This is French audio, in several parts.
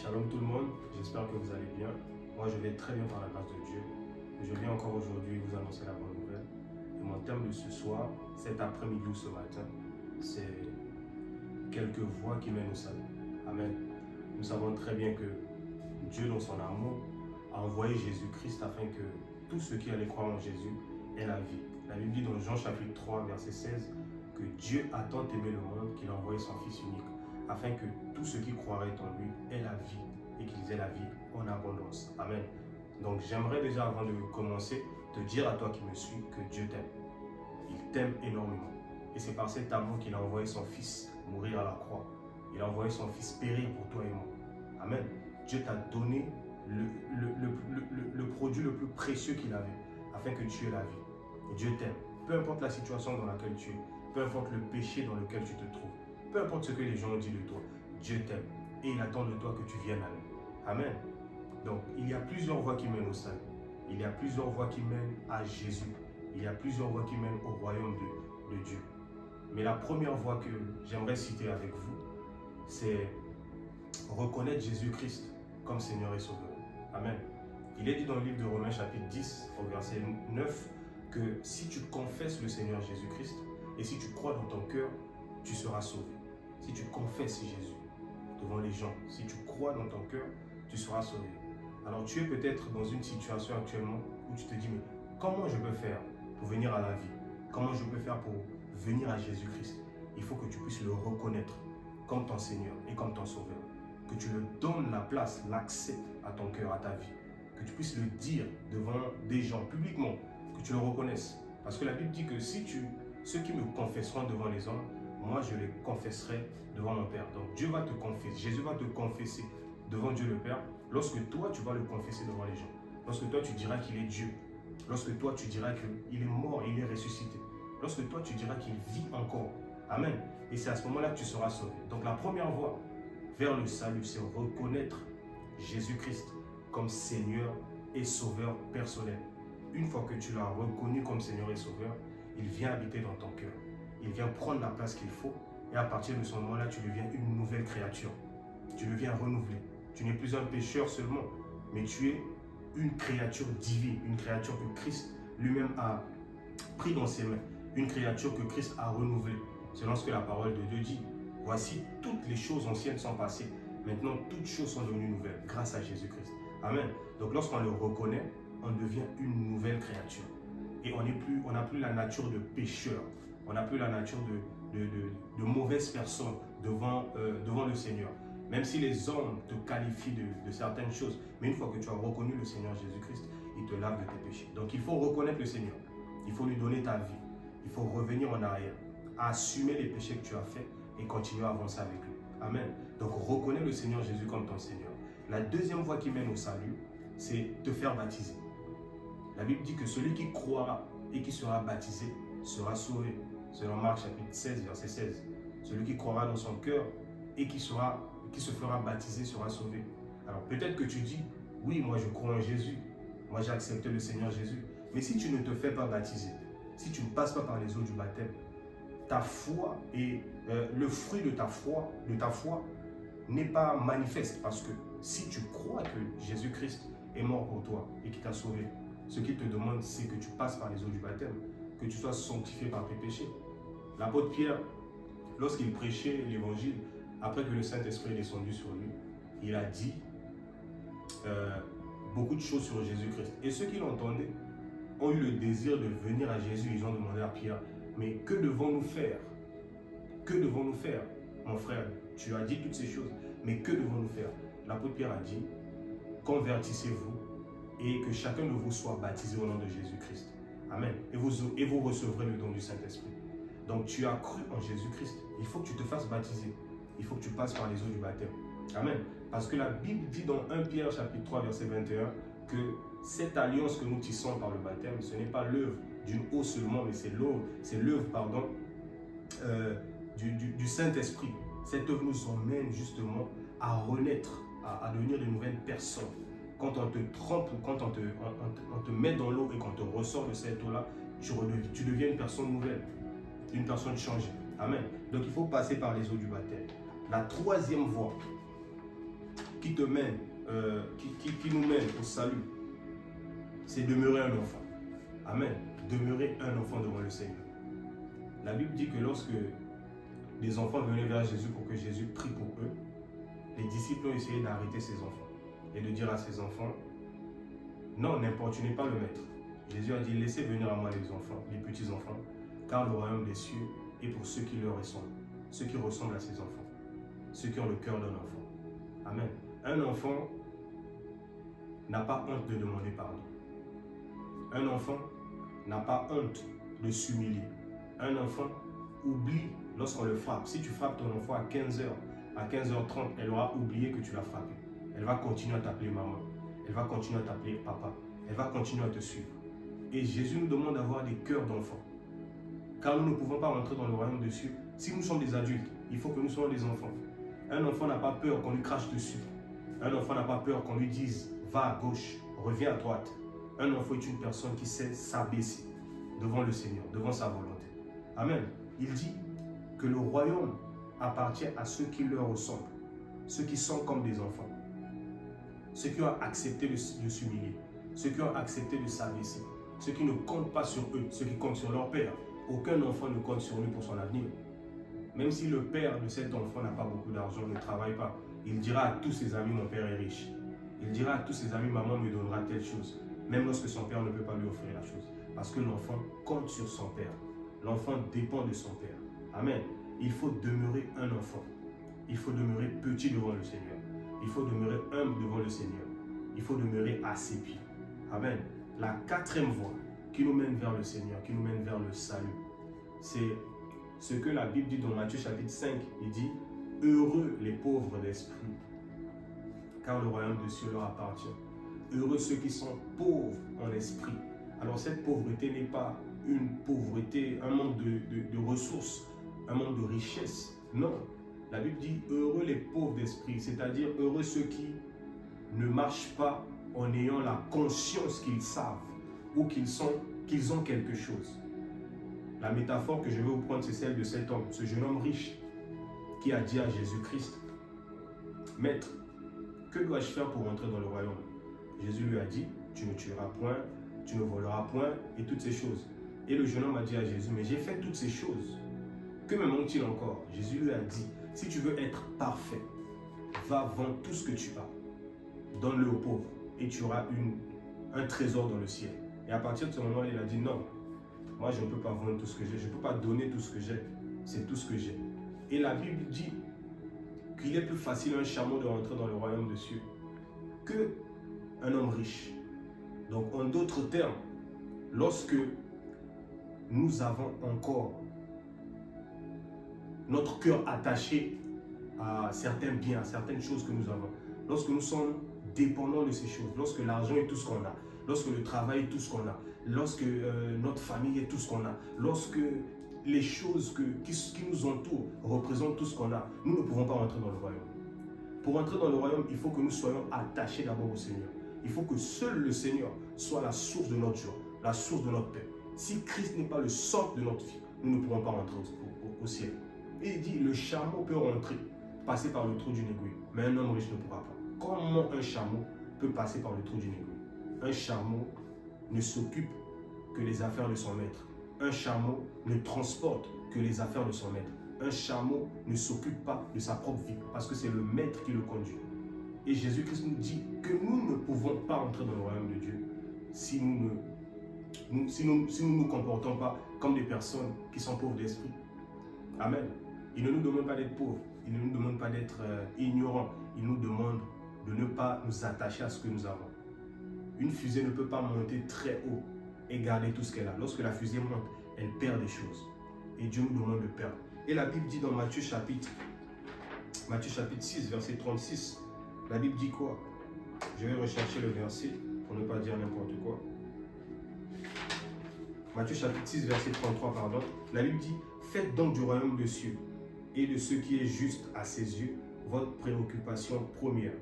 Shalom tout le monde, j'espère que vous allez bien. Moi je vais très bien par la grâce de Dieu. Je viens encore aujourd'hui vous annoncer la bonne nouvelle. Et mon thème de ce soir, cet après-midi ou ce matin, c'est quelques voies qui mènent au salut. Amen. Nous savons très bien que Dieu dans son amour a envoyé Jésus-Christ afin que tous ceux qui allaient croire en Jésus aient la vie. La Bible dit dans Jean chapitre 3 verset 16 que Dieu a tant aimé le monde qu'il a envoyé son Fils unique afin que tous ceux qui croiraient en lui aient la vie et qu'ils aient la vie en abondance. Amen. Donc j'aimerais déjà avant de commencer te dire à toi qui me suis que Dieu t'aime. Il t'aime énormément. Et c'est par cet amour qu'il a envoyé son Fils mourir à la croix. Il a envoyé son Fils périr pour toi et moi. Amen. Dieu t'a donné le produit le plus précieux qu'il avait afin que tu aies la vie. Et Dieu t'aime. Peu importe la situation dans laquelle tu es, peu importe le péché dans lequel tu te trouves, peu importe ce que les gens ont dit de toi, Dieu t'aime. Et il attend de toi que tu viennes à lui. Amen. Donc, il y a plusieurs voies qui mènent au salut. Il y a plusieurs voies qui mènent à Jésus. Il y a plusieurs voies qui mènent au royaume de Dieu. Mais la première voie que j'aimerais citer avec vous, c'est reconnaître Jésus-Christ comme Seigneur et Sauveur. Amen. Il est dit dans le livre de Romains chapitre 10 au verset 9 que si tu confesses le Seigneur Jésus-Christ et si tu crois dans ton cœur, tu seras sauvé. Si tu confesses Jésus devant les gens, si tu crois dans ton cœur, tu seras sauvé. Alors tu es peut-être dans une situation actuellement où tu te dis, mais comment je peux faire pour venir à la vie? Comment je peux faire pour venir à Jésus-Christ? Il faut que tu puisses le reconnaître comme ton Seigneur et comme ton Sauveur. Que tu le donnes la place, l'accès à ton cœur, à ta vie. Que tu puisses le dire devant des gens, publiquement, que tu le reconnaisses. Parce que la Bible dit que si ceux qui me confesseront devant les hommes, moi je les confesserai devant mon Père. Donc Dieu va te confesser, Jésus va te confesser devant Dieu le Père, lorsque toi tu vas le confesser devant les gens. Lorsque toi tu diras qu'il est Dieu. Lorsque toi tu diras qu'il est mort, il est ressuscité. Lorsque toi tu diras qu'il vit encore. Amen. Et c'est à ce moment-là que tu seras sauvé. Donc la première voie vers le salut, c'est reconnaître Jésus-Christ comme Seigneur et Sauveur personnel. Une fois que tu l'as reconnu comme Seigneur et Sauveur, il vient habiter dans ton cœur. Il vient prendre la place qu'il faut et à partir de ce moment-là, tu deviens une nouvelle créature. Tu deviens renouvelé. Tu n'es plus un pécheur seulement, mais tu es une créature divine, une créature que Christ lui-même a pris dans ses mains, une créature que Christ a renouvelée. Selon ce que la parole de Dieu dit, voici toutes les choses anciennes sont passées. Maintenant, toutes choses sont devenues nouvelles grâce à Jésus-Christ. Amen. Donc lorsqu'on le reconnaît, on devient une nouvelle créature. Et on n'a plus la nature de pécheur. On n'a plus la nature de mauvaise personne devant le Seigneur. Même si les hommes te qualifient de certaines choses, mais une fois que tu as reconnu le Seigneur Jésus-Christ, il te lave de tes péchés. Donc il faut reconnaître le Seigneur. Il faut lui donner ta vie. Il faut revenir en arrière, assumer les péchés que tu as faits et continuer à avancer avec lui. Amen. Donc reconnais le Seigneur Jésus comme ton Seigneur. La deuxième voie qui mène au salut, c'est te faire baptiser. La Bible dit que celui qui croira et qui sera baptisé sera sauvé. Selon Marc chapitre 16, verset 16. Celui qui croira dans son cœur et qui se fera baptiser sera sauvé. Alors peut-être que tu dis, oui, moi je crois en Jésus. Moi j'ai accepté le Seigneur Jésus. Mais si tu ne te fais pas baptiser, si tu ne passes pas par les eaux du baptême, ta foi et le fruit de ta foi n'est pas manifeste. Parce que si tu crois que Jésus-Christ est mort pour toi et qui t'a sauvé, ce qu'il te demande, c'est que tu passes par les eaux du baptême, que tu sois sanctifié par tes péchés. L'apôtre Pierre, lorsqu'il prêchait l'évangile, après que le Saint-Esprit est descendu sur lui, il a dit beaucoup de choses sur Jésus-Christ. Et ceux qui l'entendaient ont eu le désir de venir à Jésus. Ils ont demandé à Pierre, mais que devons-nous faire? Que devons-nous faire? Mon frère, tu as dit toutes ces choses, mais que devons-nous faire? L'apôtre Pierre a dit, convertissez-vous et que chacun de vous soit baptisé au nom de Jésus-Christ. Amen. Et vous recevrez le don du Saint-Esprit. Donc tu as cru en Jésus-Christ. Il faut que tu te fasses baptiser. Il faut que tu passes par les eaux du baptême. Amen. Parce que la Bible dit dans 1 Pierre chapitre 3 verset 21 que cette alliance que nous tissons par le baptême, ce n'est pas l'œuvre d'une eau seulement, mais c'est l'œuvre du Saint-Esprit. Cette œuvre nous emmène justement à renaître, à devenir de nouvelles personnes. Quand on te trempe, quand on te met dans l'eau et qu'on te ressort de cette eau-là, tu deviens une personne nouvelle, une personne changée. Amen. Donc il faut passer par les eaux du baptême. La troisième voie qui te mène, qui nous mène au salut, c'est demeurer un enfant. Amen. Demeurer un enfant devant le Seigneur. La Bible dit que lorsque les enfants venaient vers Jésus pour que Jésus prie pour eux, les disciples ont essayé d'arrêter ces enfants et de dire à ces enfants, non, n'importunez pas le maître. Jésus a dit, laissez venir à moi les enfants, les petits enfants, car le royaume des cieux est pour ceux qui leur ressemblent, ceux qui ressemblent à ces enfants, ceux qui ont le cœur d'un enfant. Amen. Un enfant n'a pas honte de demander pardon. Un enfant n'a pas honte de s'humilier. Un enfant oublie lorsqu'on le frappe. Si tu frappes ton enfant à 15h, à 15h30, elle aura oublié que tu l'as frappé. Elle va continuer à t'appeler maman. Elle va continuer à t'appeler papa. Elle va continuer à te suivre. Et Jésus nous demande d'avoir des cœurs d'enfants. Car nous ne pouvons pas rentrer dans le royaume des cieux. Si nous sommes des adultes, il faut que nous soyons des enfants. Un enfant n'a pas peur qu'on lui crache dessus. Un enfant n'a pas peur qu'on lui dise « va à gauche, reviens à droite ». Un enfant est une personne qui sait s'abaisser devant le Seigneur, devant sa volonté. Amen. Il dit que le royaume appartient à ceux qui leur ressemblent, ceux qui sont comme des enfants, ceux qui ont accepté de s'humilier, ceux qui ont accepté de s'abaisser, ceux qui ne comptent pas sur eux, ceux qui comptent sur leur père. Aucun enfant ne compte sur lui pour son avenir. Même si le père de cet enfant n'a pas beaucoup d'argent, ne travaille pas, il dira à tous ses amis, mon père est riche. Il dira à tous ses amis, maman me donnera telle chose, même lorsque son père ne peut pas lui offrir la chose. Parce que l'enfant compte sur son père. L'enfant dépend de son père. Amen. Il faut demeurer un enfant. Il faut demeurer petit devant le Seigneur. Il faut demeurer humble devant le Seigneur. Il faut demeurer à ses pieds. Amen. La quatrième voie qui nous mène vers le Seigneur, qui nous mène vers le salut, c'est ce que la Bible dit dans Matthieu chapitre 5. Il dit « Heureux les pauvres d'esprit, car le royaume des cieux leur appartient. Heureux ceux qui sont pauvres en esprit. » Alors cette pauvreté n'est pas une pauvreté, un manque de ressources, un manque de richesse. Non, la Bible dit heureux les pauvres d'esprit, c'est-à-dire heureux ceux qui ne marchent pas en ayant la conscience qu'ils savent ou qu'ils ont quelque chose. La métaphore que je vais vous prendre, c'est celle de cet homme, ce jeune homme riche qui a dit à Jésus-Christ, « Maître, que dois-je faire pour entrer dans le royaume ?» Jésus lui a dit, « Tu ne tueras point, tu ne voleras point, et toutes ces choses. » Et le jeune homme a dit à Jésus, « Mais j'ai fait toutes ces choses. Que me manque-t-il encore ?» Jésus lui a dit, « Si tu veux être parfait, va vendre tout ce que tu as, donne-le aux pauvres, et tu auras un trésor dans le ciel. » Et à partir de ce moment-là, il a dit, « Non, moi je ne peux pas vendre tout ce que j'ai, je ne peux pas donner tout ce que j'ai, c'est tout ce que j'ai. » Et la Bible dit qu'il est plus facile à un chameau de rentrer dans le royaume des cieux qu'un homme riche. Donc, en d'autres termes, lorsque nous avons encore notre cœur attaché à certains biens, à certaines choses que nous avons, lorsque nous sommes dépendants de ces choses, lorsque l'argent est tout ce qu'on a, lorsque le travail est tout ce qu'on a, lorsque notre famille est tout ce qu'on a, lorsque les choses qui nous entourent représentent tout ce qu'on a, nous ne pouvons pas rentrer dans le royaume. Pour entrer dans le royaume, il faut que nous soyons attachés d'abord au Seigneur. Il faut que seul le Seigneur soit la source de notre joie, la source de notre paix. Si Christ n'est pas le centre de notre vie, nous ne pourrons pas rentrer au ciel. Et il dit, le chameau peut rentrer, passer par le trou d'une aiguille, mais un homme riche ne pourra pas. Comment un chameau peut passer par le trou d'une aiguille? Un chameau ne s'occupe que des affaires de son maître. Un chameau ne transporte que les affaires de son maître. Un chameau ne s'occupe pas de sa propre vie parce que c'est le maître qui le conduit. Et Jésus-Christ nous dit que nous ne pouvons pas entrer dans le royaume de Dieu si nous ne nous comportons pas comme des personnes qui sont pauvres d'esprit. Amen. Il ne nous demande pas d'être pauvres. Il ne nous demande pas d'être ignorants. Il nous demande de ne pas nous attacher à ce que nous avons. Une fusée ne peut pas monter très haut et garder tout ce qu'elle a. Lorsque la fusée monte, elle perd des choses. Et Dieu nous demande de perdre. Et la Bible dit dans Matthieu chapitre 6, verset 36, la Bible dit quoi? Je vais rechercher le verset pour ne pas dire n'importe quoi. Matthieu chapitre 6, verset 33, pardon. La Bible dit, « Faites donc du royaume des cieux et de ce qui est juste à ses yeux votre préoccupation première.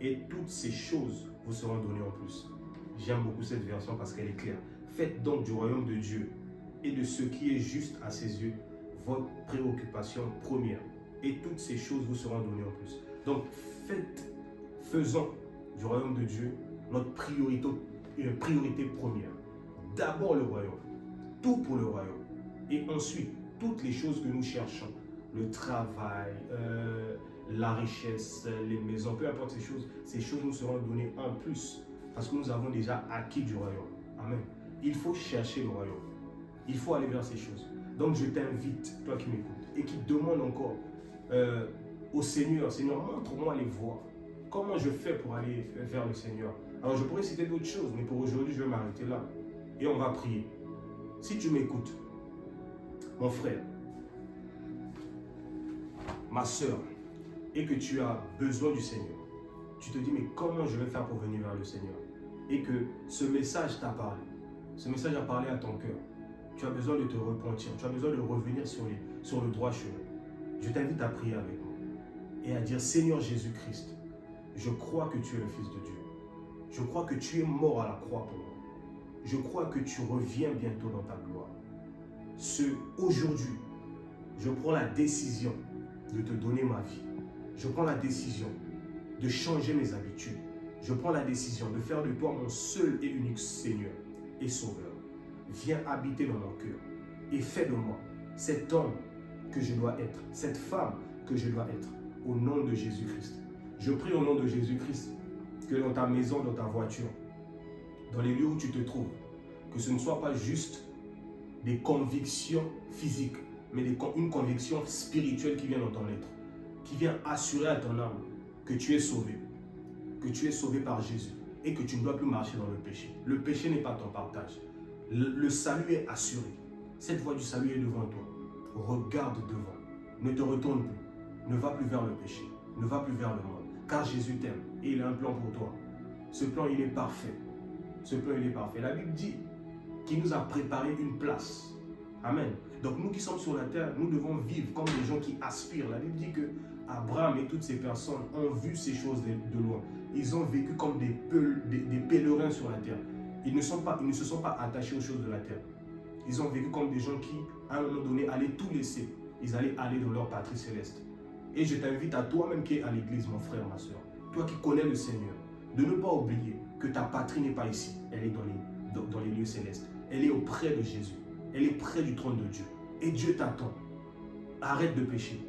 Et toutes ces choses vous seront données en plus. » J'aime beaucoup cette version parce qu'elle est claire. Faites donc du royaume de Dieu et de ce qui est juste à ses yeux votre préoccupation première. Et toutes ces choses vous seront données en plus. Donc, Faisons du royaume de Dieu notre priorité première. D'abord le royaume, tout pour le royaume. Et ensuite, toutes les choses que nous cherchons, le travail, la richesse, les maisons, peu importe ces choses nous seront données en plus. Parce que nous avons déjà acquis du royaume. Amen. Il faut chercher le royaume. Il faut aller vers ces choses. Donc je t'invite, toi qui m'écoutes, et qui demande encore au Seigneur, Seigneur, montre-moi les voies. Comment je fais pour aller vers le Seigneur? Alors je pourrais citer d'autres choses, mais pour aujourd'hui, je vais m'arrêter là. Et on va prier. Si tu m'écoutes, mon frère, ma soeur, et que tu as besoin du Seigneur, tu te dis, mais comment je vais faire pour venir vers le Seigneur? Et que ce message t'a parlé. Ce message a parlé à ton cœur. Tu as besoin de te repentir. Tu as besoin de revenir sur le droit chemin. Je t'invite à prier avec moi et à dire, Seigneur Jésus-Christ, je crois que tu es le Fils de Dieu. Je crois que tu es mort à la croix pour moi. Je crois que tu reviens bientôt dans ta gloire. Aujourd'hui, je prends la décision de te donner ma vie. Je prends la décision de changer mes habitudes. Je prends la décision de faire de toi mon seul et unique Seigneur et Sauveur. Viens habiter dans mon cœur et fais de moi cet homme que je dois être, cette femme que je dois être, au nom de Jésus-Christ. Je prie au nom de Jésus-Christ que dans ta maison, dans ta voiture, dans les lieux où tu te trouves, que ce ne soit pas juste des convictions physiques, mais une conviction spirituelle qui vient dans ton être, qui vient assurer à ton âme que tu es sauvé par Jésus et que tu ne dois plus marcher dans le péché. Le péché n'est pas ton partage. Le salut est assuré. Cette voie du salut est devant toi. Regarde devant. Ne te retourne plus. Ne va plus vers le péché. Ne va plus vers le monde. Car Jésus t'aime et il a un plan pour toi. Ce plan, il est parfait. Ce plan, il est parfait. La Bible dit qu'il nous a préparé une place. Amen. Donc nous qui sommes sur la terre, nous devons vivre comme des gens qui aspirent. La Bible dit que Abraham et toutes ces personnes ont vu ces choses de loin. Ils ont vécu comme des pèlerins sur la terre. Ils ne se sont pas attachés aux choses de la terre. Ils ont vécu comme des gens qui, à un moment donné, allaient tout laisser. Ils allaient aller dans leur patrie céleste. Et je t'invite à toi-même qui es à l'église, mon frère, ma soeur, toi qui connais le Seigneur, de ne pas oublier que ta patrie n'est pas ici. Elle est dans les lieux célestes. Elle est auprès de Jésus. Elle est près du trône de Dieu. Et Dieu t'attend. Arrête de pécher.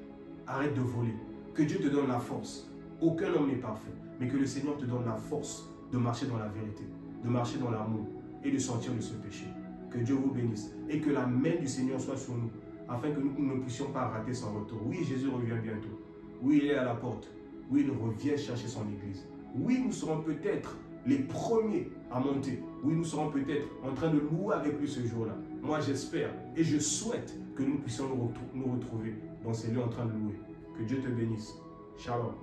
Arrête de voler. Que Dieu te donne la force. Aucun homme n'est parfait. Mais que le Seigneur te donne la force de marcher dans la vérité, de marcher dans l'amour et de sortir de ce péché. Que Dieu vous bénisse. Et que la main du Seigneur soit sur nous, afin que nous ne puissions pas rater son retour. Oui, Jésus revient bientôt. Oui, il est à la porte. Oui, il revient chercher son église. Oui, nous serons peut-être les premiers à monter. Oui, nous serons peut-être en train de louer avec lui ce jour-là. Moi, j'espère et je souhaite que nous puissions nous retrouver dans ces lieux en train de louer. Que Dieu te bénisse. Shalom.